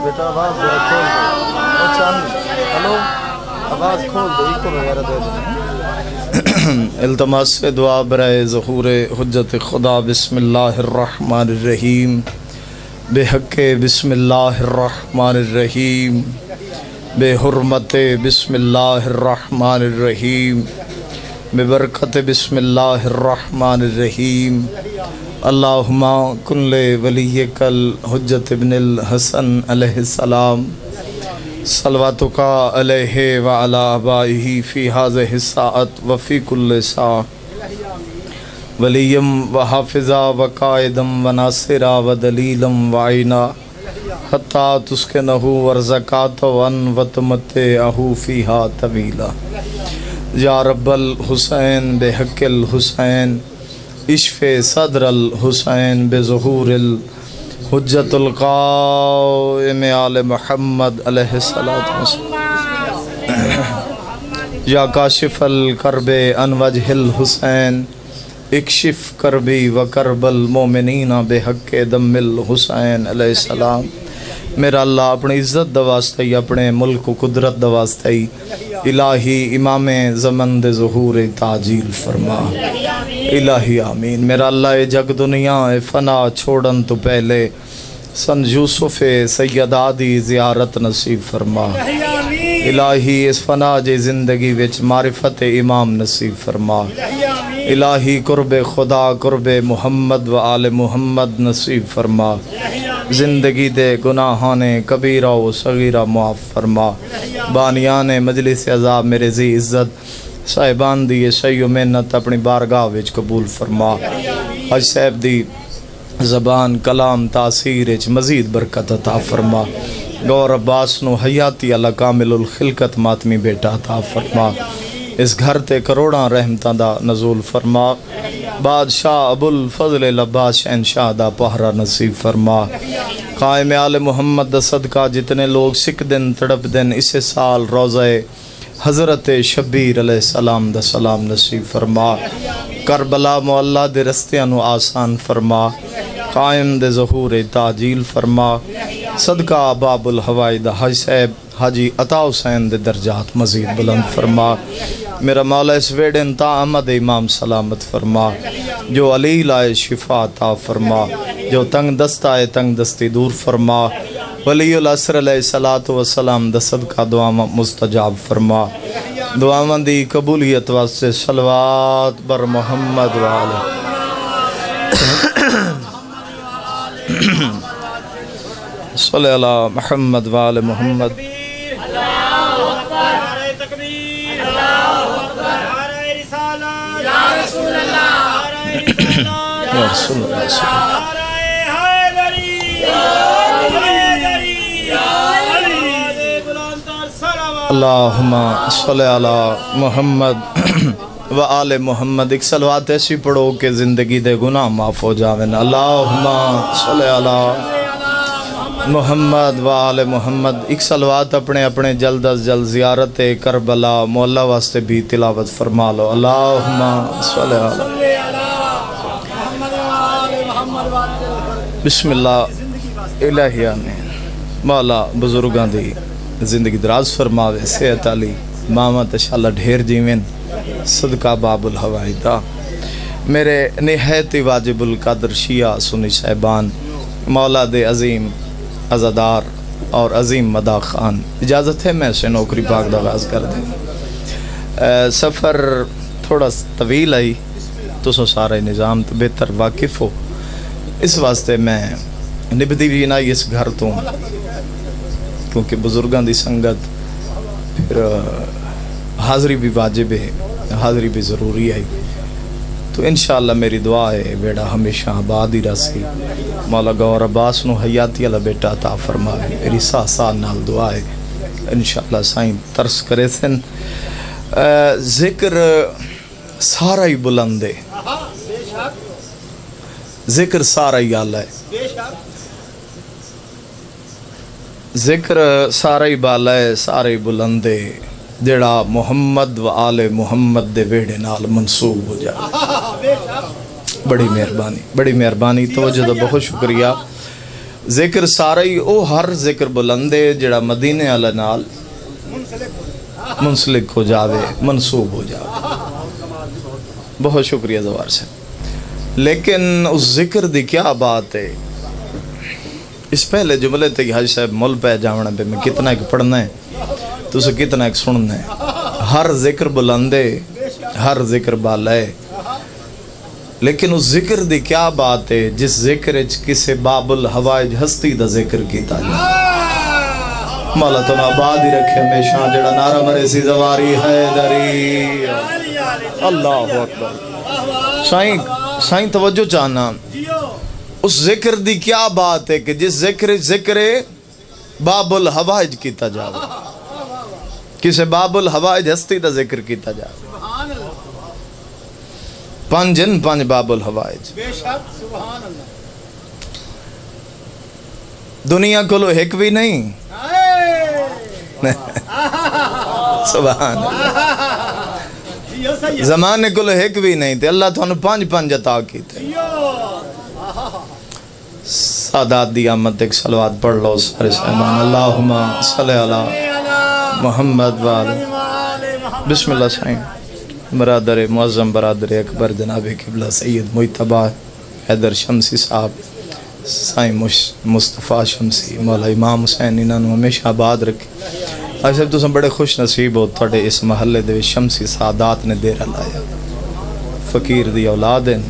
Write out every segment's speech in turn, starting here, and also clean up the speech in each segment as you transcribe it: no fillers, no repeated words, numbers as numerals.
بیٹا آواز ذرا کھول دو. اچھا ہلو آواز کھول دو. ایکو وغیرہ دے دو. التماس سے دعا برائے ظہور حجت خدا. بسم اللہ الرحمن الرحیم. بحق بسم اللہ الرحمن الرحیم. بے حرمت بسم اللہ الرحمن الرحیم. ببرکت بسم اللہ الرحمن الرحیم. اللہم کن لے ولیک الحجت ابن الحسن علیہ السلام صلواتک علیہ وعلی آبائہ فی ہذہ الساعۃ وفی کل ساعۃ ولیم وحافظا وقائدا وناصرا ودلیلا وعینا حتی تسکنہ ورزقاتہ وتمتعہ فیہا طویلا. یا رب الحسین بحق الحسین اشف صدر الحسین بظہور الحجت القائم آل محمد علیہ السلام. یا کاشف الکرب عن وجہ الحسین اکشف کربی و کرب المومنین بحق دم الحسین علیہ السلام. میرا اللہ اپنی عزت دواستے اپنے ملک و قدرت دواستے الہی امام زمن دے ظہور تاجیل فرما. الہی آمین. میرا اللہ جگ دنیا فنا چھوڑن تو پہلے سن یوسف سیدہ دی زیارت نصیب فرما. الہی اس فنا جے زندگی وچ معرفت امام نصیب فرما. الہی قرب خدا قرب محمد و آل محمد نصیب فرما. زندگی دے گناہان کبیرہ و صغیرہ معاف فرما. بانیان مجلس عذاب میرے ذی عزت صاحبان دی شیع و محنت اپنی بارگاہ وچ قبول فرما. حج صاحب دی زبان کلام تاثیر وچ مزید برکت عطا فرما. گور عباس نو حیاتی اللہ کامل الخلقت ماتمی بیٹا عطا فرما. اس گھر تے کروڑاں رحمتاں دا نزول فرما. بادشاہ ابو الفضل العباس شہنشاہ دا پہرا نصیب فرما. قائم آل محمد دا صدقہ جتنے لوگ سکھ دن تڑپ دن اسے سال روزہ حضرت شبیر علیہ السلام دا سلام نصیب فرما. کربلا معلہ دے رستیاں آسان فرما. قائم دے ظہور تاجیل فرما. صدقہ باب الہوائی دا حج صاحب حاجی عطا حسین دے درجات مزید بلند فرما. میرا مولا اس ویڈن تا احمد امام سلامت فرما. جو علی لائے شفا عطا فرما. جو تنگ دست آئے تنگ دستی دور فرما. ولی العصر علیہ السلام دا صدقہ دعاواں مستجاب فرما. دعاواں دی قبولیت واسطے صلوات بر محمد وآلہ صلی اللہ محمد وآل محمد. یا رسول اللہ صلی اللہ اللہم صلی علی محمد و آل محمد. ایک صلوات ایسی پڑھو کہ زندگی دے گناہ معاف ہو جاویں. اللہم صلی علی محمد و آل محمد. ایک صلوات اپنے اپنے جلد از جلد زیارت کربلا مولا واسطے بھی تلاوت فرما لو. اللہم صلی علی بسم اللہ. الہی آمین. مولا بزرگاں دی زندگی دراز فرماوے. صحت علی ماما تشاللہ ڈھیر جیوین. صدقہ باب الہوائی دا. میرے نہایت واجب القدر شیعہ سنی صاحبان مولا دے عظیم عزادار اور عظیم مدا خان اجازت ہے میں سے نوکری پاک دا آغاز کر دیں. سفر تھوڑا طویل آئی تو سو سارا نظام تو بہتر واقف ہو. اس واسطے میں نبدی بھی نہ اس گھر تو کیونکہ بزرگاں دی سنگت پھر حاضری بھی واجب ہے حاضری بھی ضروری ہے. تو انشاءاللہ میری دعا ہے بیڑا ہمیشہ آباد ہی رسی. مولا گور عباس نو حیاتی اللہ بیٹا عطا فرمائے. میری سا نال دعا ہے انشاءاللہ سائیں ترس کرے سن. ذکر سارا ہی بلند ہے. ذکر سارا ہی آلہ ہے. ذکر سارا ہی بالا ہے سارا ہی بلند ہے. جڑا محمد و آل محمد دے ویڑے نال منصوب ہو جائے. بڑی مہربانی توجہ دا بہت شکریہ. ذکر سارا ہی او ہر ذکر بلندے جڑا مدینے والا نال منسلک ہو جاوے، منسوب ہو جاوے. بہت شکریہ زوار سے. لیکن اس ذکر دی کیا بات ہے؟ اس پہلے جملے تے کہ حاج صاحب مل پہ جاونا پہ میں کتنا ایک پڑھنا ہے تو اسے کتنا ایک سننا ہے. ہر ذکر بلندے، ہر ذکر بالا ہے، لیکن اس ذکر دی کیا بات ہے جس ذکر کسے باب الحوائج ہستی دا ذکر کیتا جائے. مولا تو آباد ہی رکھے ہمیشہ. جڑا نعرہ مرے سی زواری حیدری. اللہ اکبر. سائیں توجہ چاہنا. اس ذکر دی کیا بات ہے کہ جس ذکر باب الحوائج کیتا جائے، کسے باب الحوائج ہستی دا ذکر کیتا جائے. پانچ باب الحوائج. دنیا کو لو ایک بھی نہیں. سبحان اللہ. زمانے کو لو ایک بھی نہیں تھے، اللہ تو انہوں پانچ عطا کی تھے. سادات دی آمد ایک صلوات پڑھ لو سارے سہمان. اللہم صلی علی محمد وآلہ. بسم اللہ سائیں. برادر معظم، برادر اکبر جناب قبلہ سید مجتبیٰ حیدر شمسی صاحب، سائیں مصطفیٰ شمسی، مولا امام حسین، انہوں نے ہمیشہ آباد رکھے. آج صاحب تو سب بڑے خوش نصیب ہو تھوڑے اس محلے دے شمسی سادات نے دیر لایا. فقیر دی اولاد ہیں،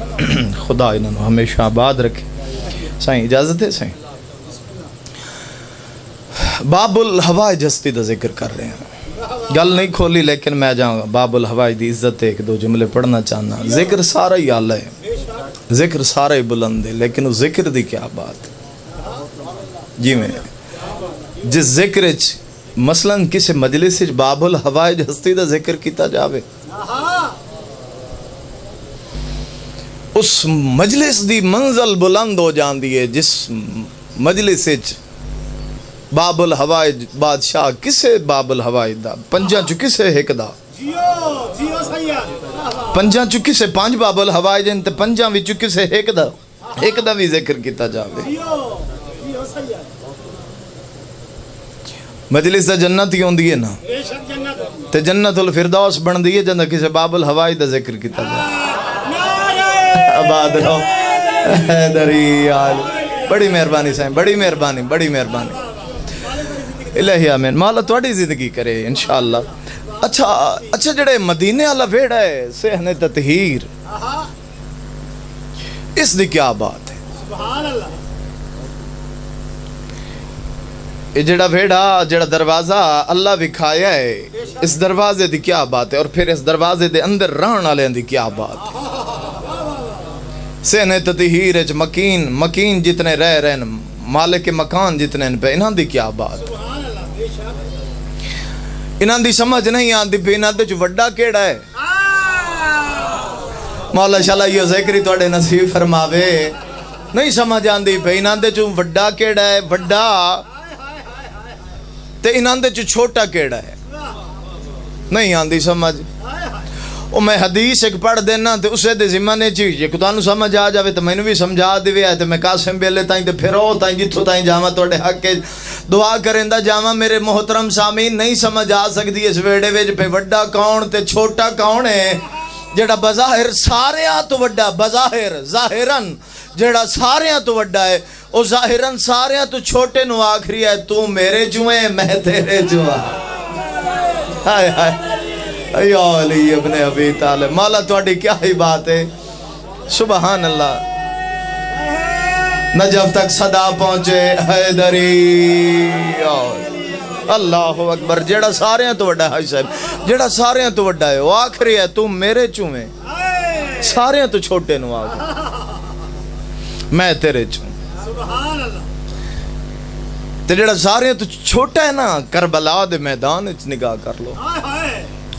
خدا انہوں نے ہمیشہ آباد رکھے. سائیں اجازت ہے سائیں؟ باب الحوائج ہستی دا ذکر کر رہے ہیں. گل نہیں کھولی لیکن میں جاؤں گا. باب الحوائج دی عزت ایک دو جملے پڑھنا چاہنا. ذکر سارا ہی آلہ ہے، ذکر سارا ہی بلند ہے، لیکن اس ذکر دی کیا بات؟ جی میں جس ذکر مثلا کسی مجلس باب الحوائج ہستی دا ذکر کیتا جاوے، اس مجلس دی منزل بلند ہو جان دیئے. جس مجلس باب الحوائج بادشاہ کسے باب الحوائج دا پنجاں چو کسے ایک دا پنجاں چو کسے پانچ باب الحوائج ہیں تے پنجاں وی چو کسے ایک دا بھی ذکر کیتا جاوے. مجلس دا جنت ہی ہوں دیئے نا تے جنت الفردوس بن دیئے جنہ کسے باب الحوائج دا ذکر کیتا جاوے. آباد رہو حیدری آل. بڑی مہربانی سائیں، بڑی مہربانی، بڑی مہربانی. الہی آمین. مولا توڑی زندگی کرے انشاءاللہ. اچھا جڑے مدینے والا ویڑا ہے صحن تطہیر، اس دی کیا بات ہے؟ یہ جڑا ویڑا جڑا دروازہ اللہ وکھایا ہے، اس دروازے دی کیا بات ہے؟ اور پھر اس دروازے دے اندر رہن والے دی کیا بات ہے؟ صحن تطہیر مکین جتنے رہن، مالک مکان جتنے پہ، انہاں دی کیا بات ہے؟ انہاں دی سمجھ نہیں آندی پہ انہاں دے جو وڈا کیڑا ہے. مولا شاءاللہ یہ ذکری توڑے نصیب فرماوے. نہیں سمجھ آندی پہ انہاں دے جو وڈا کیڑا ہے، وڈا تے انہاں دے جو چھوٹا کیڑا ہے. نہیں آندی سمجھ. میں حدیث ایک پڑھ دینا تے اسے دے ذمہ نے چیز یہ کتانو سمجھ آ جاوے تو میں نے بھی سمجھا دیوے آئے تو میں قاسم بیلے تائیں تے پھرو تائیں جتھو تائیں جاما توڑے حق کے دعا کرندہ جاما. میرے محترم سامین نہیں سمجھ آ سکتی اس ویڑے ویج پہ وڈا کون تے چھوٹا کون ہے. جڑا بظاہر سارے آ تو وڈا، بظاہر ظاہرن جڑا سارے آ تو وڈا ہے، او ظاہرن سارے آ تو چھوٹے نو آخری ہے تو میرے جوئیں میں تیرے جوئیں. ہائے ہائے یا علی ابن ابی طالب. مولا توڑی کیا ہی بات ہے. سبحان اللہ. نجف تک صدا پہنچے حیدری. اللہ اکبر. جیڑا سارے ہیں تو وڈا ہے حاج صاحب، جیڑا سارے ہیں تو وڈا ہے وہ آخری ہے تو میرے چویں، سارے ہیں تو چھوٹے نو آخری میں تیرے چوں. تے جیڑا سارے ہیں تو چھوٹا ہے نا، کربلا دے میدان اچ نگاہ کر لو.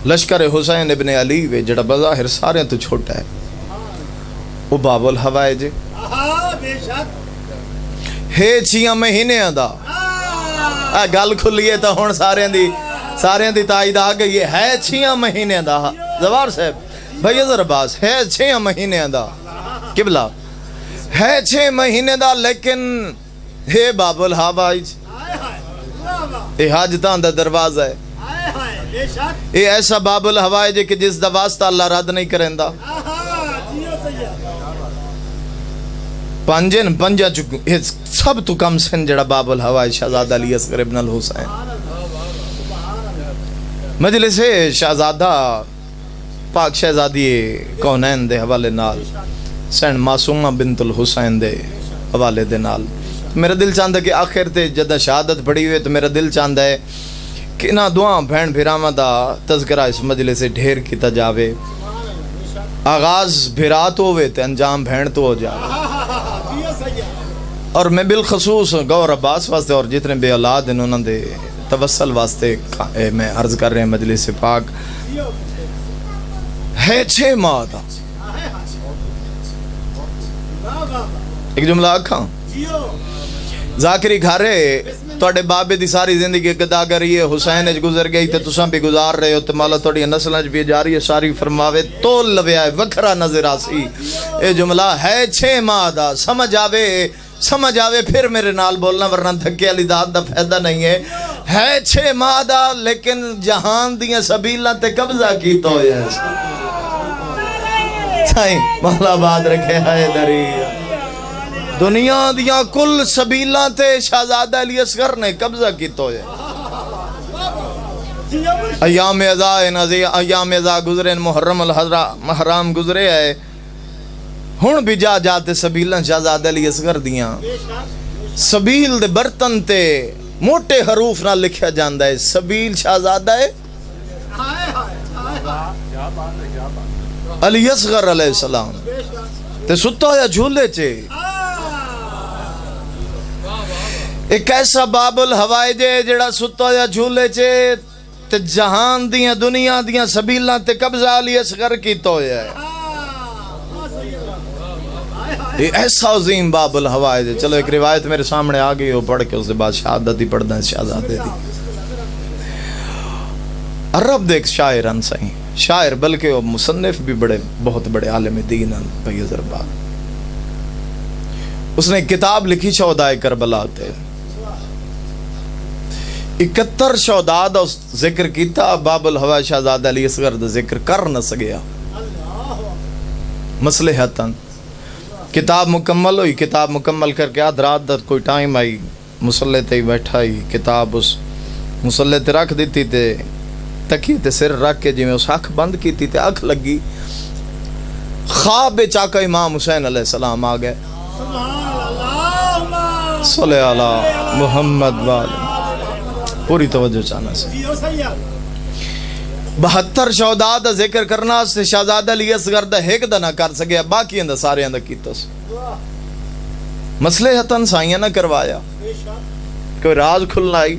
لشکر حسین ابن علی وے جڑا بظاہر سارے تو چھوٹا ہے، وہ باب الحوائج ہے 6 مہینے دا. گل کھلیے تو ہون سارے دی تائید آ گئی ہے 6 مہینے دا. زوار صاحب بھائی ذرا باس ہے 6 مہینے دا. قبلہ ہے 6 مہینے دا، لیکن ہے باب الحوائج، یہ حاجتاں دا دروازہ ہے، یہ ایسا باب الحوائج ہے کہ جس دا واسطہ اللہ رد نہیں کریندا۔ پنجن پنجا چکو سب تو کم سن جڑا باب الحوائج شہزادہ علی اصغر ابن الحسین۔ مجلس شہزادہ پاک شہزادی کونین دے حوالے نال سین معصومہ بنت الحسین دے حوالے دے نال میرا دل چاہتا ہے کہ آخر تے جدہ شہادت پڑی ہوئے تو میرا دل چاہتا ہے کہ نہ دعا بہن بھیراما دا تذکرہ اس مجلس سے ڈھیر کیتا جاوے، آغاز بھیرات ہوئے تے انجام بہن تو ہو جاوے۔ اور میں بالخصوص گور عباس واسطے اور جتنے بے اولاد ہیں انہوں نے توسل واسطے میں عرض کر رہے ہیں مجلس پاک ہے 6 ماہ دا ایک جملہ آکھاں ذاکری گھارے توڑے بابے دی ساری زندگی قدا کری ہے، حسین اج گزر گئی تے تساں بھی گزار رہے ہو تے مولا توڑی نسل اج بھی جاری ہے، ساری فرماوے تول لوے آئے وکھرا نظر آسی۔ اے جملہ ہے 6 ماہ دا، سمجھ آوے پھر میرے نال بولنا ورنہ دھکے علی داد دا فائدہ نہیں ہے 6 ماہ دا، لیکن جہان دیاں سبیلاں تے قبضہ کی تو ہے سائیں مولا باد رکھے ہے دریا، دنیا دیاں کل سبیلاں تے شہزادہ علی اصغر نے قبضہ کی تو ہے۔ ایام ازا گزرے، محرم الحرام گزرے ہے، ہون بھی جاتے سبیلاں شہزادہ علی اصغر دیاں سبیل دے برتن تے موٹے حروف نہ لکھیا جاندہ ہے سبیل شہزادہ ہے علی اصغر علیہ السلام تے ستا یا جھولے چے۔ ایک ایسا باب الحوائج ہے جڑا ستا یا جھولے چے تے جہان دیاں دنیا دیاں سبیلاں تے قبضہ علی اصغر کی تو ہے۔ یہ ایسا عظیم باب الحوائج ہے۔ چلو ایک روایت میرے سامنے آ گئی ہو، پڑھ کے اس کے بعد شہادت ہی پڑھنا ہے شہزادے دی۔ عرب دے ایک شاعر انسائیں شاعر بلکہ وہ مصنف بھی بہت بڑے عالم دین ہیں بھائی ضربات، اس نے کتاب لکھی شہدائے کربلا تے 71 شہداء دا ذکر کیتا، باب الحوائج شہزادہ علی اصغر دا ذکر کر نہ سکیا مصلحتاً۔ کتاب مکمل ہوئی، کتاب مکمل کر کے آدھ رات دا کوئی ٹائم آئی، مسلح تے ہی بیٹھا ہی کتاب اس مسلح تے رکھ دیتی تے تکی تے سر رکھ کے جی میں اس اکھ بند کی تے اکھ لگی، خواب چاکا امام حسین علیہ السلام آ گئے، صلی اللہ محمد والے، پوری توجہ چاہنا سے 72 شہداء دا ذکر کرنا سے شہزادہ علی اصغر دا ایک دا نہ کر سکیا، باقی اندہ سارے اندہ کیتا سے مصلحتاً سائیاں نہ کروایا، کوئی راز کھلنا آئی،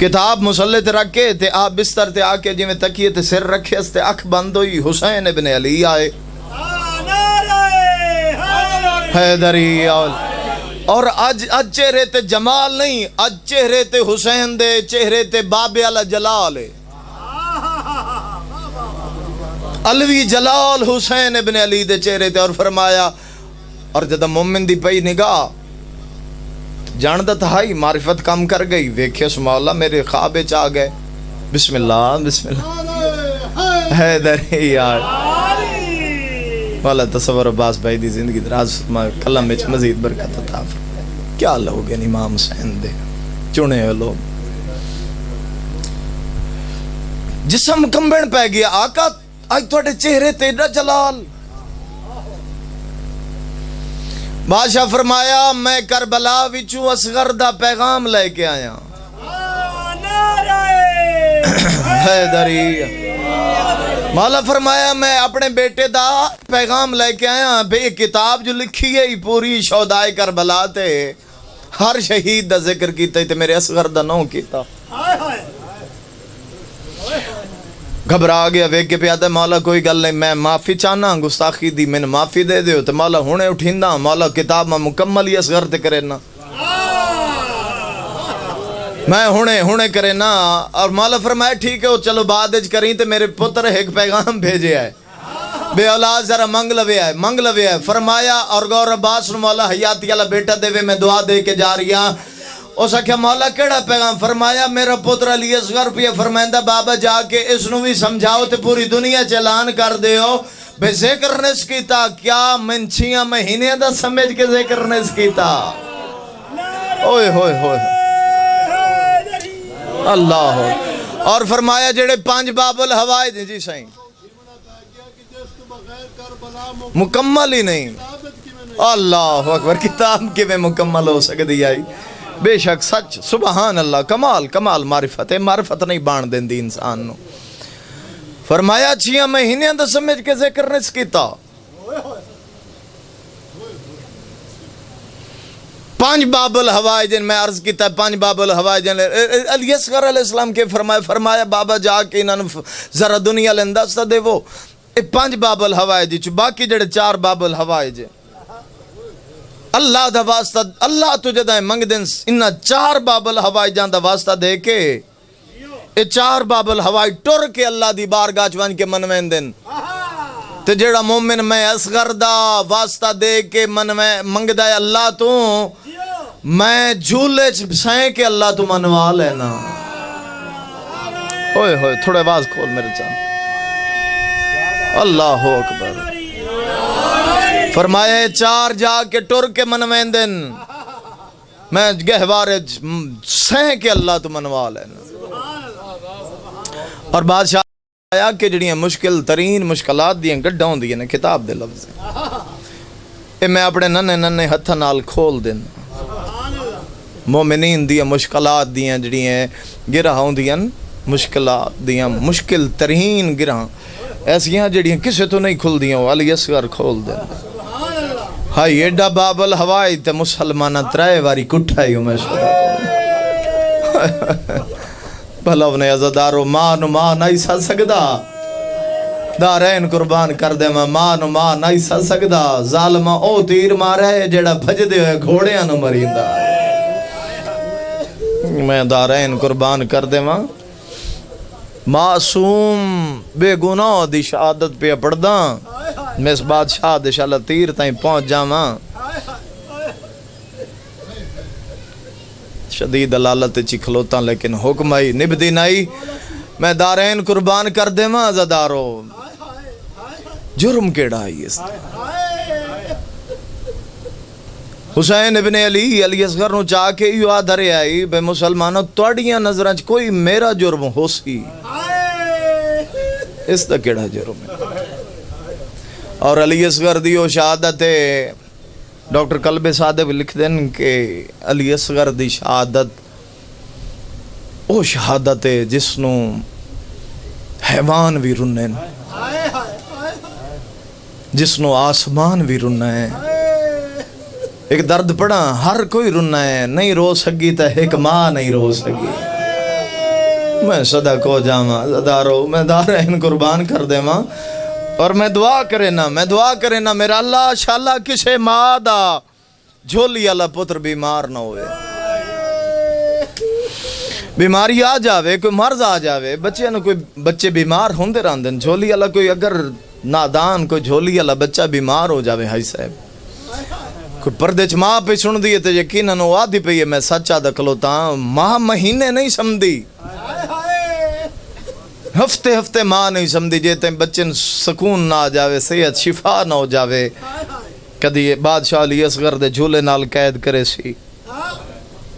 کتاب مسلح تے رکھے تے آپ بستر تے آکے جی میں تکیے تے سر رکھے اس تے اکھ بند ہوئی، حسین ابن علی آئے حیدری اور اج چہرے تے جمال نہیں، اج چہرے تے حسین دے، چہرے تے بابے علی جلال ہے، علوی جلال حسین ابن علی دے چہرے تے، اور فرمایا اور جدہ مومن دی پئی نگاہ جاندہ تھائی معرفت کم کر گئی، ویکھے سما اللہ میرے خواب چاہ گئے، بسم اللہ بسم اللہ حیدری یار والا تصور عباس بھائی دی زندگی دراز کلم میں مزید برکت عطا فرمائے۔ کیا لوگ ہیں امام حسین دے چنے ہوئے لوگ، جسم کمبن پہ گیا آقا آج توڑے چہرے تیرا جلال، بادشاہ فرمایا میں کربلا وچوں اصغر دا پیغام لے کے آیا، حیدری مولا فرمایا میں اپنے بیٹے دا پیغام لے کے آیا، بے کتاب جو لکھی ہے پوری شہدائے کربلا تے ہر شہید دا ذکر کیتا تے میرے اصغر دا نو کیتا، گھبرا گیا ویک کے پیادا مولا کوئی گل نہیں میں معافی چاہنا گستاخی دی میں معافی دے دیو تے مولا ہونے اٹھیندا مولا کتاب میں مکمل ہی اصغر تے کرے نا میں ہونے کرے نا، اور مولا فرمایا ٹھیک ہے چلو بعد اج کریں تے میرے پتر ایک پیغام بھیجے آئے، بے اولاد ذرا منگ لوے ہے فرمایا اور گور عباس نو مولا حیاتی والا بیٹا دے میں دعا دے کے جا رہی ہاں اس آخیا مولا کیڑا پیغام فرمایا میرا پتر علی اصغر پہ فرمائندہ بابا جا کے اس نو بھی سمجھاؤ تے پوری دنیا چلان کر دے ہو بے ذکر نس کیتا کیا منچیاں مہینے دا سمجھ کے ذکر نس کیتا اوئے ہوئے ہوئے اللہ ہو اور فرمایا جڑے 5 باب الحوائج جی سائیں مکمل ہی نہیں اللہ اکبر کتاب کے میں مکمل ہو سکتی آئی بے شک سچ سبحان اللہ کمال معرفت ہے معرفت نہیں بان دین دی انسان نو فرمایا 6 مہینے دا سمجھ کے ذکر نس کیتا 5 باب الحوائج میں عرض کیتا ہے 5 باب الحوائج علی اصغر علیہ السلام کے فرمایا بابا جا کے انہوں ذرا دنیا لندستا دے وہ 5 باب الحوائج باقی جڑے 4 باب الحوائج اللہ دا واسطہ اللہ تجھے دائیں منگ دن انہا 4 باب الحوائجان دا واسطہ دے کے 4 باب الحوائج ٹر کے اللہ دی بارگاہ چوان کے منوین دن تے جیڑا مومن میں اصغر دا واسطہ دے کے منگ دائے اللہ تو میں جھولے سائیں کے اللہ تو منوا لینا ہوئے ہوئے تھوڑے آواز کھول میرے چاہاں اللہ اکبر فرمایا 4 جا کے ٹر کے منوین دن میں گہوارے سائیں کے اللہ تو منوا لینا اور بادشاہ آیا کہ جڑیاں مشکل ترین مشکلات دیاں گڈھا ہوں دیاں کتاب دے لفظ اے میں اپنے ننے ہتھا نال کھول دن مومنین دیاں مشکلات دیاں جڑیاں گرہ ہوں دیاں مشکلات دیاں مشکل ترین گرہ ایسیاں جڑیاں کسے تو نہیں کھل دیاں علی اصغر کھول دن ہائی ایڈا باب الحوائی تے مسلمانہ 3 واری کٹھائی ہوں میں صدا بھلا انہیں عزدارو ماں نہیں سا سکدا دارین قربان کر دے ماں نہیں سا سکدا ظالمہ او تیر مارے جیڑا بھج دے ہوئے گھوڑیاں نو مریندہ میں دارین قربان کر دے معصوم بے گناہ دی شہادت پہ پڑھدا میں اس بادشاہ دے شالہ تیر تائیں پہنچ جاواں شدید علالت چی کھلوتا لیکن حکم آئی نبدی نہیں میں دارین قربان کر دے ماں عزدارو جرم کیڑا آئی اس حسین ابن علی اصغر نو چاہ کے یو آدھرے آئی بے مسلمانوں توڑیاں نظرانچ کوئی میرا جرم ہو سی اس دا کیڑا جرم ہے اور علی اصغر دیو شہادت ڈاکٹر قلب صادق لکھ دیں کہ علی اصغر دی شہادت او شہادت ہے جس نو حیوان بھی رنیں جس نو آسمان بھی رنیں ایک درد پڑا ہر کوئی رننا ہے نہیں رو سکی تا ایک ماں نہیں رو سکی میں صدا کو جاما دارو میں دارین قربان کر دے ماں اور میں دعا کرے نا میرا اللہ شاءاللہ کسے ماں دا جھولی اللہ پتر بیمار نہ ہوئے بیماری آ جاوے کوئی مرض آ جاوے بچے بیمار ہوندے راندن جھولی اللہ کوئی اگر نادان کوئی جھولی اللہ بچہ بیمار ہو جاوے ہائی صاحب کوئی پردے چ ماں پہ سن دیئے تو یقیناً وہ آدھی پہ یہ میں سچا دکھلوتا ماں مہینے نہیں سمدھی ہفتے ماں نہیں سمدھی جیتے بچن سکون نہ آ جاوے صحت شفا نہ ہو جاوے کدی بادشاہ علی اصغر دے جھولے نال قید کرے سی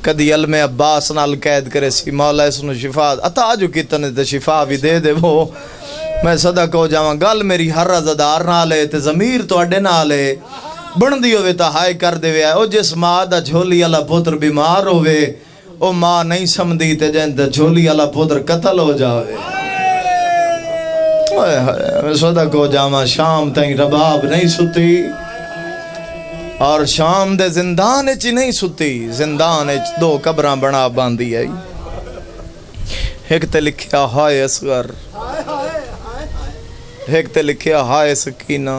کدی علم عباس نال قید کرے سی مولا اس نو شفا عطا جو کتنے تے شفا بھی دے دے وہ میں صدق ہو جاواں گل میری ہر عزدار نالے تے ضمیر تواڈے نالے بن دی ہوئے تا ہائے کر دے وے او جس ماں دا جھولی والا پتر بیمار ہوئے او ماں نہیں سمدھی تے جن تے جھولی والا پتر قتل ہو جاوے میں صدق ہو جاواں شام تائیں رباب نہیں ستی اور شام دے زندان چی نہیں ستی زندان چ 2 قبراں بنا باندھی آئی ایک تے لکھیا ہائے اصغر ایک تے لکھیا ہائے سکینہ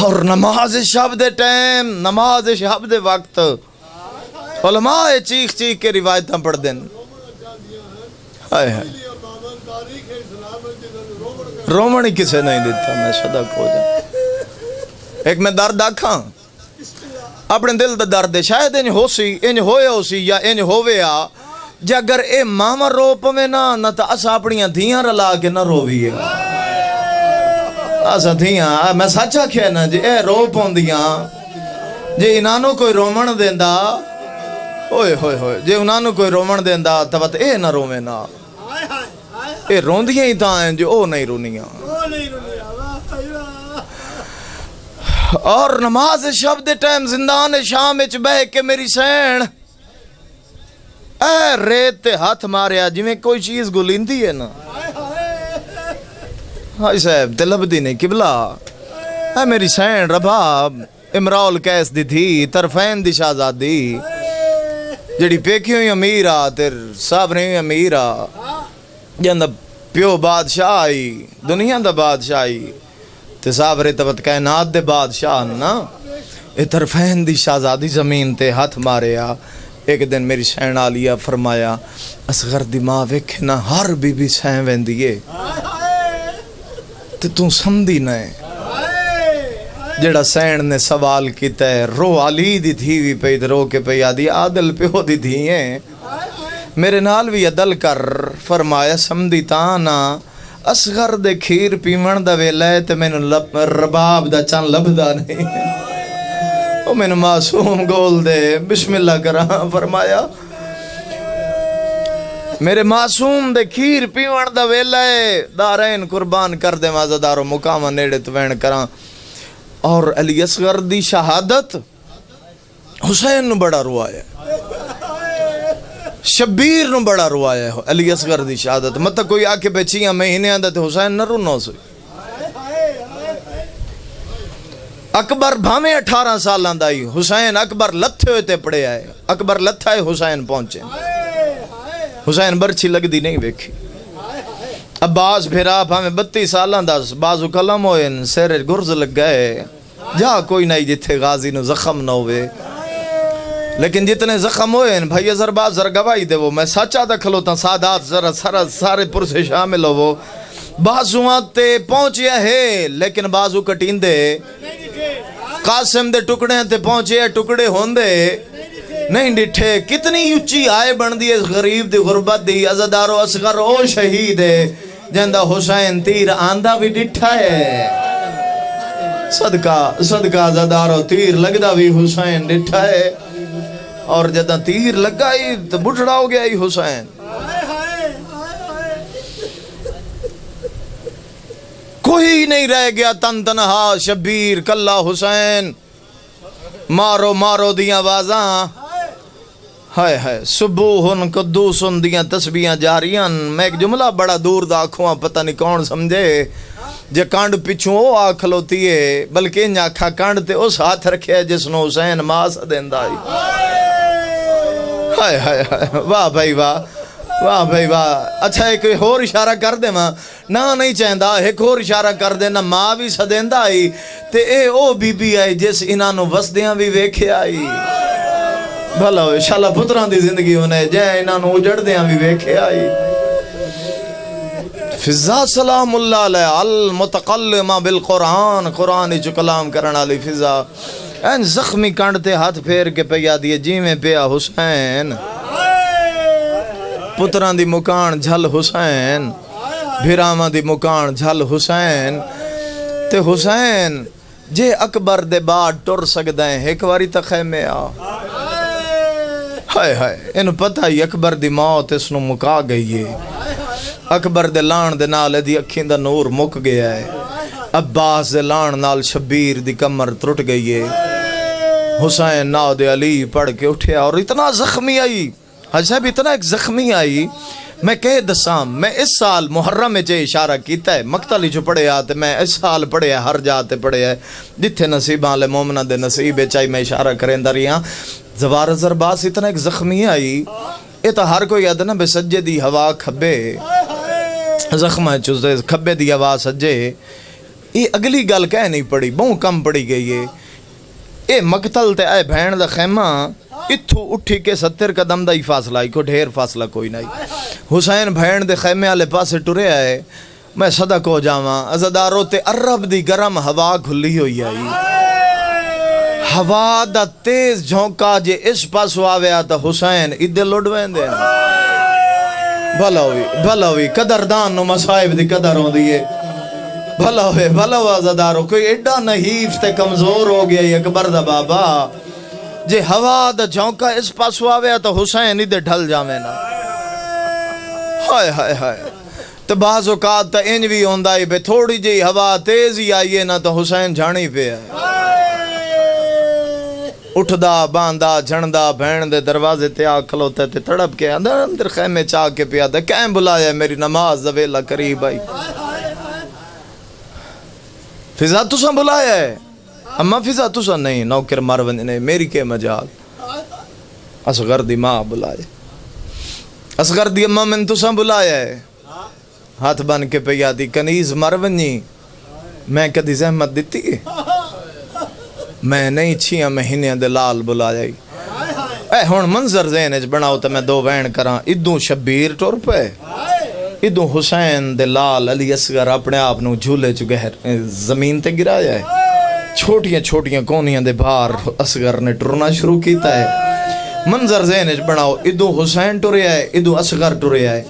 اور نماز شب دے ٹائم نماز شب دے وقت علماء چیخ کے روایتاں پڑھ دیں ہائے ہائے رومن ہی کسے نہیں دیتا میں صدق ہو جا ایک میں درد آکھاں اپنے دل دا درد ہے شاید انج ہو سی انج ہوئے ہو سی یا انج ہوئے آ جے اگر اے ماما رو پوے نہ تا اسا اپنیاں دھیاں رلا کے نہ روویے اسا دھیاں میں سچا کیا نا جے اے رو پوندیاں جے انہوں کوئی رومن دیندا ہوئے ہوئے ہوئے جے انہوں کوئی رومن دیندا تبت اے نہ رووے نا اے روندیاں ہی تاں ہیں جو او نہیں رونیاں اور نماز شب دے ٹائم زندان شام اچ بہ کے میری سین اے ریت تے ہاتھ ماریا جی میں کوئی چیز گلیندی ہے نا ہائی صاحب دلب دی نہیں قبلہ اے میری سین رباب امراؤل کیس دی تھی طرفین دی شہزادی جڑی پیکیوں ہی امیرہ تیر سابریں ہی امیرہ جن دا پیو بادشاہ آئی دنیا دا بادشاہ آئی تے سابرے تبت کائنات دے بادشاہ نا اے طرفین دی شہزادی زمین تے ہاتھ ماریا ایک دن میری سین آلیا فرمایا اصغر دی ماں ویکھے نا ہر بی بی سین وین دیئے تے تُوں سمدھی نئے جڑا سین نے سوال کیتا ہے رو علی دی تھی بھی پید رو کے پہ یادی عادل پیو دی تھییں میرے نال بھی عدل کر فرمایا سمدھی تانا اصغر دے کھیر پیمن دا ویلے تے میں رباب دا چان لبدا نہیں او میں معصوم گول دے بسم اللہ کراں فرمایا میرے معصوم دے کھیر پیمن دا ویلے دارین قربان کر دے مازدارو مقامہ نیڑے توین کراں اور علی اصغر دی شہادت حسین نو بڑا روایا شبیر نو بڑا روایا ہے علی اصغر دی شہادت مطلب کوئی آکے بچیاں مہینے آندہ تے حسین نہ رونو سوئی اکبر بھامے 18 سال آندائی حسین اکبر لتھے ہوئے تے پڑے آئے اکبر لتھائے حسین پہنچے حسین برچی لگ دی نہیں بیکھی عباس بھیرا بھامے 32 سال آنداز بازو کلم ہوئے سیرے گرز لگ گئے جا کوئی نہیں جتھے غازی نو زخم نہ ہوئے لیکن جتنے زخم ہوئے ہیں بھائی ذرا ذرا گواہی دے وہ میں سچا دا کھلوتا سادات ذرا سارے پر سے شامل ہو وہ بازوان تے پہنچیا ہے لیکن بازو کٹین دے قاسم دے ٹکڑے تے پہنچے ٹکڑے ہوندے نہیں ڈٹھے کتنی اچھی آئے بن دی غریب دی غربت دی عزدارو اصغر او شہید ہے جندہ حسین تیر آندہ بھی ڈٹھا ہے صدقہ عزدارو تیر لگدہ بھی حسین ڈٹھا ہے اور جدہ تیر لگائی تو بٹھڑا ہو گیا ہی حسین کوئی نہیں رہ گیا تن تنہا شبیر کلا حسین مارو مارو دیاں آوازاں ہائے ہائے سبوہن قدوسن دیاں تسبیحاں جاریاں میں ایک جملہ بڑا دور دا آنکھوں پتہ نہیں کون سمجھے جے کانڈ پچھوں او آنکھ لوتی ہے بلکہ انجا آنکھا کانڈ تے اس ہاتھ رکھے جس نو حسین ماس دیندائی ہائے ہائے ہائے واہ بھائی واہ اچھا ایک اور اشارہ کر دے ماں نہ نہیں چاہندہ ایک اور اشارہ کر دے نہ ماں بھی سدیندہ آئی تے اے او بی بی آئی جس انہوں وسدیاں بھی ویکھے آئی بھلا ہوئے شاءاللہ پتران دی زندگی ہونے جائے انہوں اجڑ دیاں بھی ویکھے آئی فضا سلام اللہ علیہ المتقلمہ بالقرآن قرآن جو کلام کرنا علی فضا این زخمی کانڈتے ہاتھ پھیر کے پیا دیئے جی میں پیا حسین پتران دی مکان جھل حسین بھیراما دی مکان جھل حسین تے حسین جے اکبر دے بعد ٹر سکدہ ہیں ایک واری تخیمے آ ہائے ہائے انہوں پتہ ہی اکبر دی موت اس نو مکا گئی ہے اکبر دے لان دے نال دی اکھین دا نور مک گیا ہے عباس دے لان نال شبیر دی کمر ترٹ گئی ہے حسین ناؤ دے علی پڑھ کے اٹھیا اور اتنا زخمی آئی حج صاحب اتنا ایک زخمی آئی میں کہے دسام میں اس سال محرم میں جے اشارہ کیتا ہے مقتلی جو پڑھے آتے میں اس سال پڑھے ہیں ہر جاتے پڑھے ہیں جتھے نصیبان لے مومنہ دے نصیبے چاہی میں اشارہ کریں دریاں زوار زرباس اتنا ایک زخمی آئی یہ تو ہر کوئی یاد نا بے سجے دی ہوا کھبے زخمہ چوزے کھبے دی ہوا سجے یہ اگلی گل کہہ نہیں پڑی بہت کم پڑی گئی ہے یہ مقتل تے آئے بھین دا خیمہ اتھو اٹھی کے 70 قدم دا ہی فاصلہ ہی کو ڈھیر فاصلہ کوئی نہیں حسین بھین دے خیمے آلے پاسے ٹرے آئے میں صدق ہو جاواں عزادارو تے عرب دی گرم ہوا کھلی ہوئی آئی ہوا دا تیز جھونکا جے اس پاس آویا تا حسین ادھے لڑ ویندے بھلا ہوئی قدردان نو مصائب دی قدر ہوں دیئے بھلا ہوئے عزادارو کوئی ایڈا نحیف تے کمزور ہو گیا یہ اکبر دا بابا جے ہوا دا جھونکا اس پاس آویا تا حسین ادھے ڈھل جاوے نا ہائے ہائے ہائے تو بعض اوقات تا انج بھی ہوندہ ہی بے تھوڑی جی ہوا تیزی آئیے نا تو حسین جھانی پہ ہے اٹھدا باندھا جھندا بہن دے دروازے تے آ کھلوتے تے تڑپ کے اندر خیمے چاہ کے پیا دے کہیں بلایا میری نماز دا ویلا قریب آئی فضا تسا بلایا ہے اما فضا تسا نہیں نوکر مروند نہیں میری کے مجال اصغر دی ماں بلائے اصغر دی اماں من تسا بلایا ہے ہاتھ بن کے پیا دی کنیز مرونی میں کدی زحمت دیتی ہے میں نہیں 6 مہینے دے لال بلایا اے ہون منظر ذہن بناؤ تو میں 2 وین کراں ادوں شبیر ٹور پہ ادوں حسین دے لال علی اصغر اپنے آپ نو جھولے چگہ زمین تے گرایا ہے چھوٹیاں کونیاں دے باہر اصغر نے ٹرنا شروع کیتا ہے منظر ذہن بناؤ ادوں حسین ٹریا ہے ادوں اصغر ٹریا ہے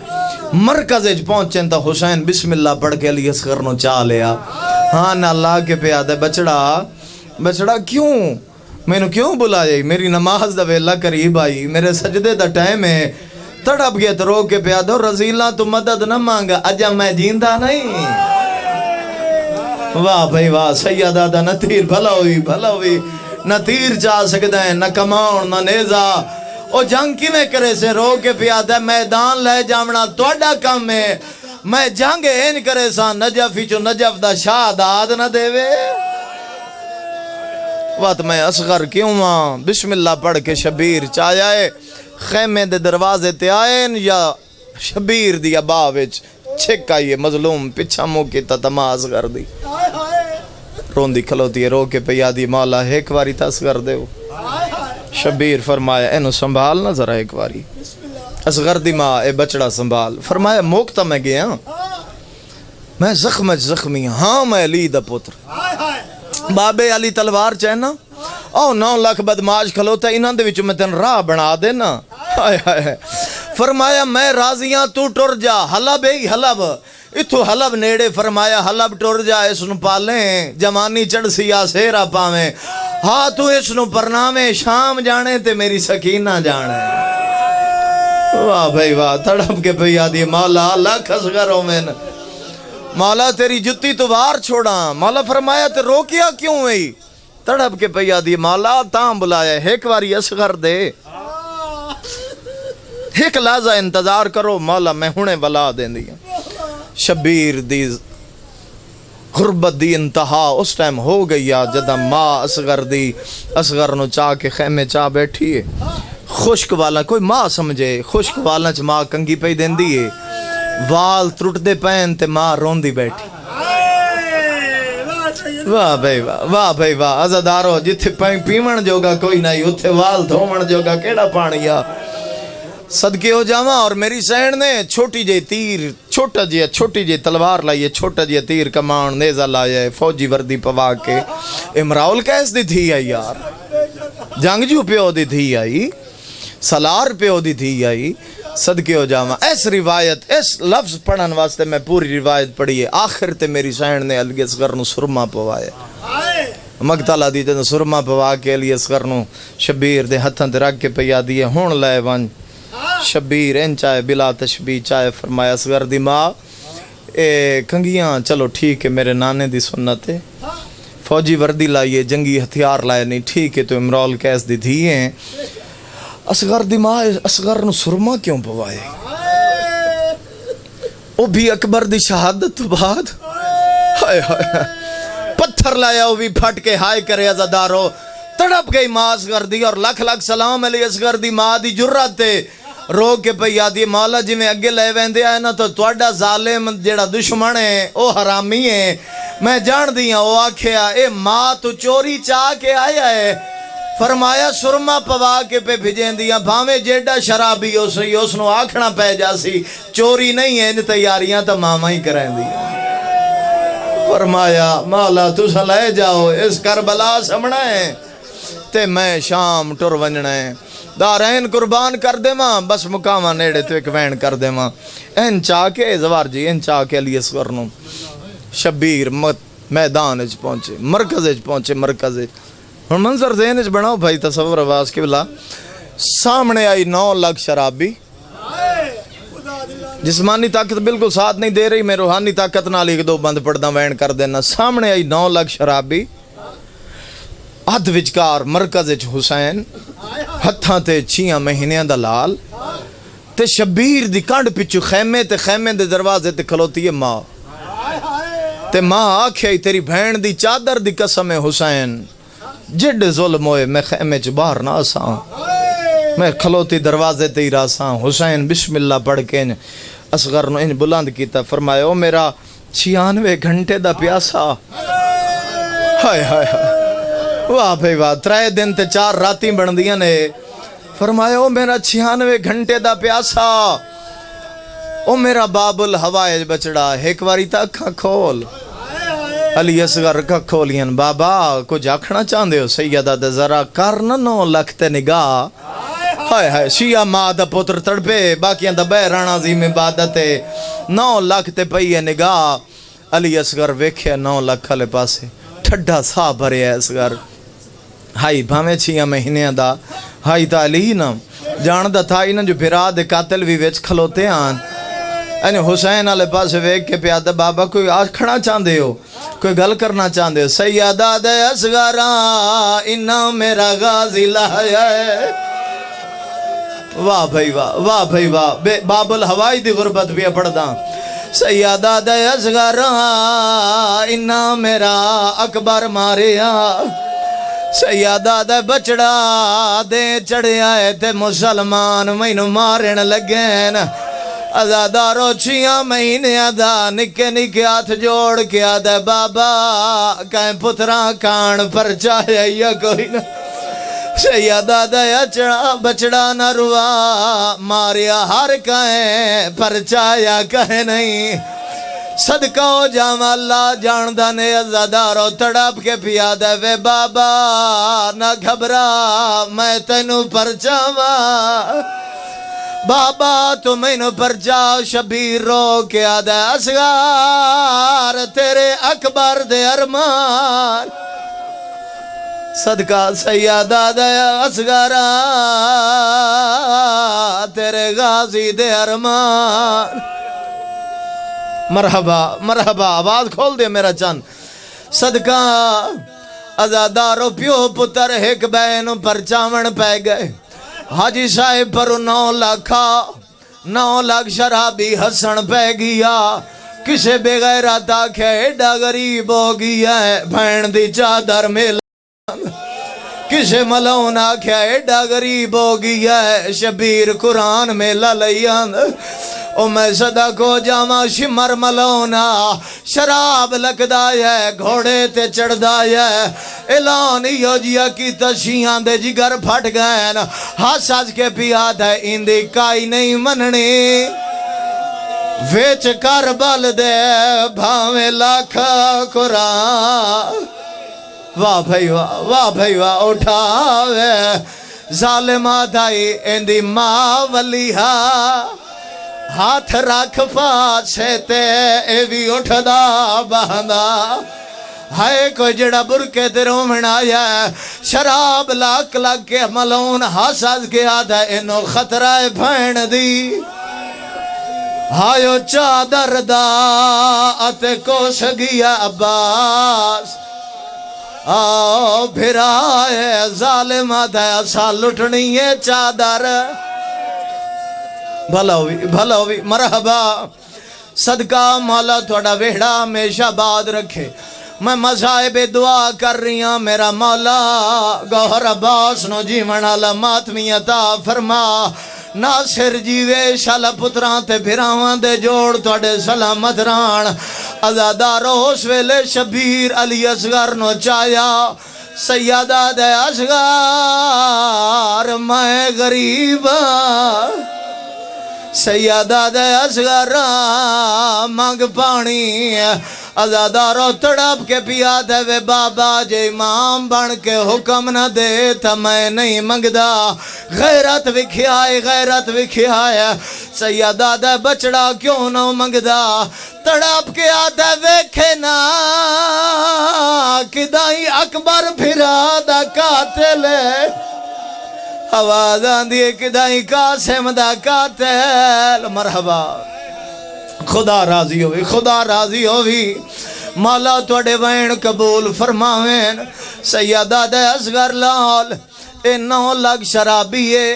مرکز پہنچیں تا حسین بسم اللہ پڑھ کے علی اصغر نو چاہ لیا ہاں نہ اللہ کے پہ آدھے بچڑا کیوں میں نے کیوں بلایا میری نماز دا ویلا قریب آئی میرے سجدے دا ٹائم ہے تڑپ گیا تو رو کے پہ آدھو رضیلہ تو مدد نہ مانگا اجا میں جیندہ نہیں واہ بھائی واہ سیدہ دا نتیر بھلا ہوئی نتیر چاہ سکتا ہے نہ کماؤن نہ نیزہ او جنگ کی میں کرے سے رو کے پیادہ میدان لے جامنا توڑا کم ہے میں جنگ این کرے سا نجفی چو نجف دا شہادات نہ دے وے وقت میں اصغر کیوں ماں بسم اللہ پڑھ کے شبیر چاہیے خیمے دے دروازے تے آئین یا شبیر دی اباوچ چھک آئیے مظلوم پچھا مو کی تتما اصغر دی روندی کھلوتی ہے رو کے پیادی مولا ایک واری تا اصغر دے ہو شبیر فرمایا اینو سنبھال نہ ذرا ایک واری اصغر دی ماں اے بچڑا سنبھال فرمایا موکتا میں گیا میں زخمی ہاں میں علی دا پتر بابے علی تلوار چاہنا او 9 لاکھ بدماش کھلوتا انہاں دے وچ میں تن راہ بنا دینا فرمایا میں راضیاں تو ٹر جا حلب حلب اتھو حلب نیڑے فرمایا حلب ٹر جا اس نو پالیں جوانی چڑھ سیا سیرا پاویں ہاں تو اس نو پرنامے شام جانے تے میری سکینہ جانے واہ بھائی واہ تڑپ کے بھئی آدھی مولا لاکھ اصغروں میں مولا تیری جتی تو وار چھوڑا مولا فرمایا تے روکیا کیوں ہوئی تڑپ کے بھئی آدھی مولا تاں بلایا ایک واری اصغر دے ایک لحظہ انتظار کرو مولا میں ہونے ولا دیں دیا شبیر دی غربت دی انتہا اس ٹائم ہو گئی جدہ ماں اصغر نو چاہ کے خیمے چاہ بیٹھی ہے خشک والا کوئی ماں سمجھے خشک والا چ ماں کنگی پہ دین دیئے وال ترٹ دے پین تے ماں رون دی بیٹھی واہ بھائی واہ عزادارو جتھے پیمن جوگا کوئی نہیں اتھے وال دھومن جوگا کیڑا پانیا صدقے ہو جاواں اور میری سہن نے چھوٹی جی تلوار لائیے چھوٹا جی تیر کمان نیزہ لائے فوجی وردی پوا کے امراؤل کیس دی تھی آئی یار جنگجو پیو دی تھی آئی سلار پیو دی تھی آئی صدقے ہو جاواں اس روایت اس لفظ پڑھن واسطے میں پوری روایت پڑھی ہے آخر تے میری سہن نے علی اصغر نو سرما پوائے مقتلہ دیتے نو سرما پوا کے علی اصغر نو شبیر دے ہتھاں تے رکھ کے پیا دیے ہون لائے ون شبیر ان چاہے بلا تشبیہ چاہے فرمایا اصغر دی ماں کنگیاں چلو ٹھیک ہے میرے نانے دی سنت ہے فوجی وردی لائیے جنگی ہتھیار لائے نہیں ٹھیک ہے تو امرول کیس دی دھی ہیں اصغر دی ماں اصغر نو سرما کیوں پوائے او بھی اکبر دی شہادت تو بعد پتھر لایا وہ بھی پھٹ کے ہائے کرے عزادارو تڑپ گئی ماں اصغر دی اور لکھ سلام علی اصغر دی ماں دی جرات تے رو کے پئی آدھی مولا جی میں اگے لے ویندے آئے نا تو توڑا ظالم جیڑا دشمن ہے او حرامی ہے میں جان دیاں او آکھیا اے ماں تو چوری چاہ کے آیا ہے فرمایا سرما پوا کے پہ بھیجیندیاں بھاویں جیڈا شرابی ہو سی اس نو آکھنا پہ جاسی چوری نہیں ہے ان تیاریاں تا ماما ہی کریں دی فرمایا مولا تسا لے جاؤ اس کربلا سمنا ہے تے میں شام ٹر ونجنا ہے دارین قربان کر دے ماں بس مقامہ نیڑے تو ایک وین کر دے ماں این چاہ کے زوار جی این چاہ کے علی اصغر نو شبیر میدان اچ پہنچے مرکز اچ پہنچے مرکز اچ اور منظر ذہن اچ بناؤ بھائی تصور آواز کے بلا سامنے آئی 9 لاکھ شرابی جسمانی طاقت بالکل ساتھ نہیں دے رہی میں روحانی طاقت نال ایک دو بند پڑھدا وین کر دینا سامنے آئی 9 لاکھ شرابی ادھ وچکار مرکز اچ حسین ہتھاں تے 6 مہینیاں دا لال تے شبیر دی کنڈ پچھو خیمے تے خیمے دے دروازے تے کھلوتی ہے ماں تے ماں آکھے تیری بہن دی چادر دی قسم ہے حسین جڈ ظلم ہوئے میں خیمے چ باہر نہ آساں میں کھلوتی دروازے تے ہی راساں حسین بسم اللہ پڑھ کے اصغر نو ان بلند کیتا فرمایا او میرا 96 گھنٹے دا پیاسا ہائے ہائے ہائے واہ بھائی واہ 3 دن تے 4 راتیں بن دیاں نے فرمایا او میرا 96 گھنٹے دا پیاسا او میرا باب الہوائج بچڑا ایک واری تا اکھاں کھول علی اصغر کا کھولین بابا کچھ آکھنا چاہندے ہو سیدہ دے ذرا کرنا 9 لاکھ تے نگاہ ہائے ہائے شیعہ ماں دا پتر تڑپے باقیاں دا بہران عظیم عبادت 9 لاکھ تے پئی ہے نگاہ علی اصغر ویکھے 9 لاکھ والے پاسے ٹھڈا سا بھرے ہے اصغر ہائی بھاویں 6 مہینے دا ہائی تا علی نا جان دا تھا انہاں جو بھرا دے قاتل بھی وچ کھلوتے آن یعنی حسین والے پاس ویکھ کے پیادا بابا کوئی آکھنا چاہندے ہو کوئی گل کرنا چاہندے ہو سیدہ دے اصغراں انہاں میرا غازی لایا ہے واہ بھائی واہ بھائی واہ باب الہوائی دی غربت بھی پڑھدا سیدہ دے اصغراں انہاں میرا اکبر ماریا سیدہ دے بچڑا دے چڑھیا ہے تے مسلمان مینوں مارن لگین ازادارو 6 مہینے دا نکے نکے ہاتھ جوڑ کے آدھے بابا کہیں پتراں کان پر چاہے یا کوئی نہ سیدہ دیا بچڑا نہ روا ماریا ہر کہیں پر چاہیا کہیں نہیں صدقہ ہو جام اللہ جاندہ نے ازادارو تڑپ کے پیا دے وے بابا نہ گھبرا میں تینوں پر چاہواں بابا تو مینوں پر جاؤ شبیر رو کے آدھا اصغر تیرے اکبر دے ارمان صدقہ سیدہ دے اصغر تیرے غازی دے ارمان مرحبا مرحبا آواز کھول دے میرا چند صدقہ ازادارو پیو پتر ایک بہنوں پر چاون پہ گئے حاجی صاحب پر 9 لاکھ شرابی ہسن پہ گیا کسے بغیرت آکھے ایڈا غریب ہو گیا ہے بھین دی چادر میں کسے ملون آکھے ایڈا غریب ہو گیا ہے شبیر قرآن میں للیان او میں صدا کو جاما شمر ملونا شراب لکدا ہے گھوڑے تے چڑھدا ہے اعلان ہو جیا کی تشیاں دے جگر پھٹ گئے ہاس آج کے پیا دے اندی کائی نہیں مننی ویچ کربل دے بھاویں لاکھ قرآن واہ بھائی واہ اٹھاوے ظالمہ دائی اندی ماں ولیہا ہاتھ رکھ پاسے تے اے بھی اٹھدا بہندا ہائے کوئی جڑا برکے تے رومن آیا ہے شراب لاک لگ کے ملون ہاساز کے آدھا انہوں خطرہ بھین دی ہائیو چادر دا اتے کوش گیا عباس آؤ پھر آئے ظالمہ دے اسا لٹنی ہے چادر بھلا ہوئی مرحبا صدقہ مولا تھوڑا ویڑا ہمیشہ باد رکھے میں مذاہب دعا کر رہی ہوں میرا مولا گوھر عباس نو جیون والا ماتمی عطا فرما ناصر جیوے شالا پتران تے بھراوان دے جوڑ توڑے سلامت ران ازادارو اس ویلے شبیر علی اصغر نو چایا سیدہ دے اصغر میں غریب سیدہ دے اصغر مانگ پانی ازادارو تڑپ کے پیا دے وے بابا جے امام بن کے حکم نہ دے تا میں نہیں منگدا غیرت وکھیائے سیدہ دے بچڑا کیوں نہ منگدا تڑپ کے آدھے ویکھے نا کدائی اکبر پھرا دا قاتل آواز آندھی کدائی قاسم دا قاتل مرحبا خدا راضی ہوئی مولا توڑے وین قبول فرماوین سیدہ دے اصغر لال انہو لگ شرابیے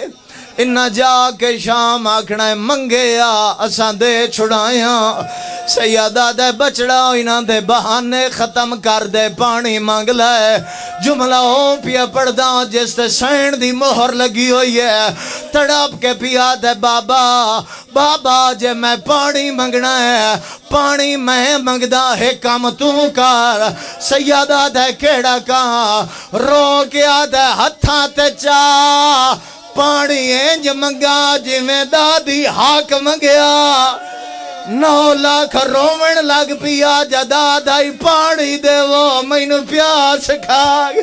انہا جا کے شام آکھنا منگیا اساں دے چھڑایا سیدہ دے بچڑا انہاں دے بہانے ختم کر دے پانی مانگ لائے جملہ ہو پیا پڑھدا جس تے سین دی مہر لگی ہوئی ہے تڑپ کے پیا دے بابا جے میں پانی منگنا ہے پانی میں منگدا ہے کام تو کر سیدہ دے کیڑا کہاں رو کے آدھے ہتھاں تے چاہ پانی انج منگا جی میں دادی حاک منگیا 9 لاکھ رومن لگ پیا جا دادائی پانی دے وہ مینو پیاس کھاگ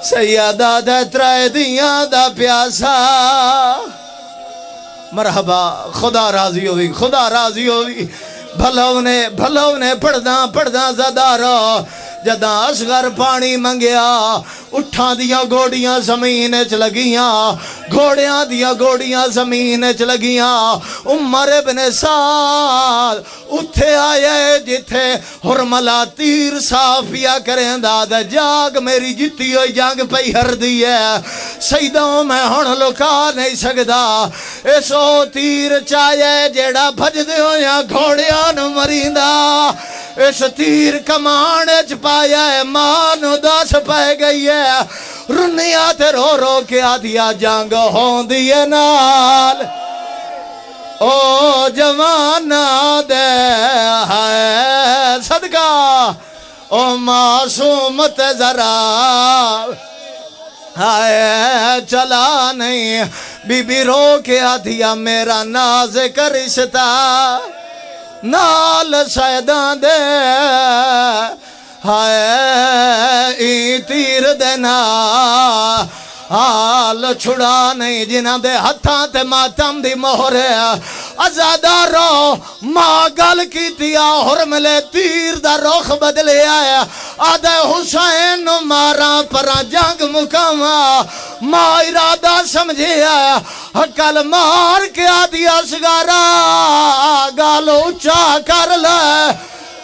سیدہ دے ترائے دیاں دا پیاسا مرحبا خدا راضی ہوئی بھلو نے پڑھدا زدارو جدہ اصغر پانی منگیا اٹھا دیا گوڑیاں زمین اچ لگیاں گھوڑیاں دیا گوڑیاں زمین اچ لگیاں عمر ابن سعد اتھے آئے جتھے حرملہ تیر صافیہ کریں دادا جاگ میری جتی ہوئی جانگ پہ ہر دی ہے سیدوں میں ہون لکا نہیں سکدا ایسو تیر چاہے جیڑا بھج دے ہو یا گھوڑیاں نو مریندا اس تیر کمان اچ پایا ہے مانو داس پائے گئی ہے رنیا تے رو کے آدھیا جانگ ہون دیئے نال او جوانا دے ہے صدقہ او معصومت ذرا ہائے چلا نہیں بی بی رو کے آدھیا میرا ناز کا رشتہ نال سیدان دے ہائے ای تیر دینا حال چھڑا نہیں جنہ دے ہتھاں تے ماتم دی مہر ازادارو ماں گل کی تیا حرملے تیر دا روخ بدلے آیا آدھے حسین مارا پرا جنگ مکاما ماں ارادہ سمجھے آیا حکل مار کے آدھی اصغارا گالو اچھا کر لے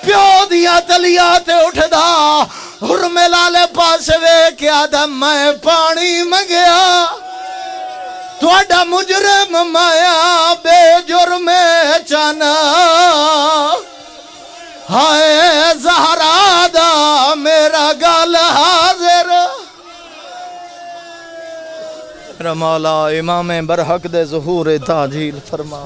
پیو دیا تلیاتے اٹھ دا حرملہ لے پاس وے کیا دا میں پانی منگیا توڑا مجرم مایا بے جرم چانا ہائے زہرا دا میرا گال حاضر میرا مولا امام برحق دے ظہور تاجیل فرما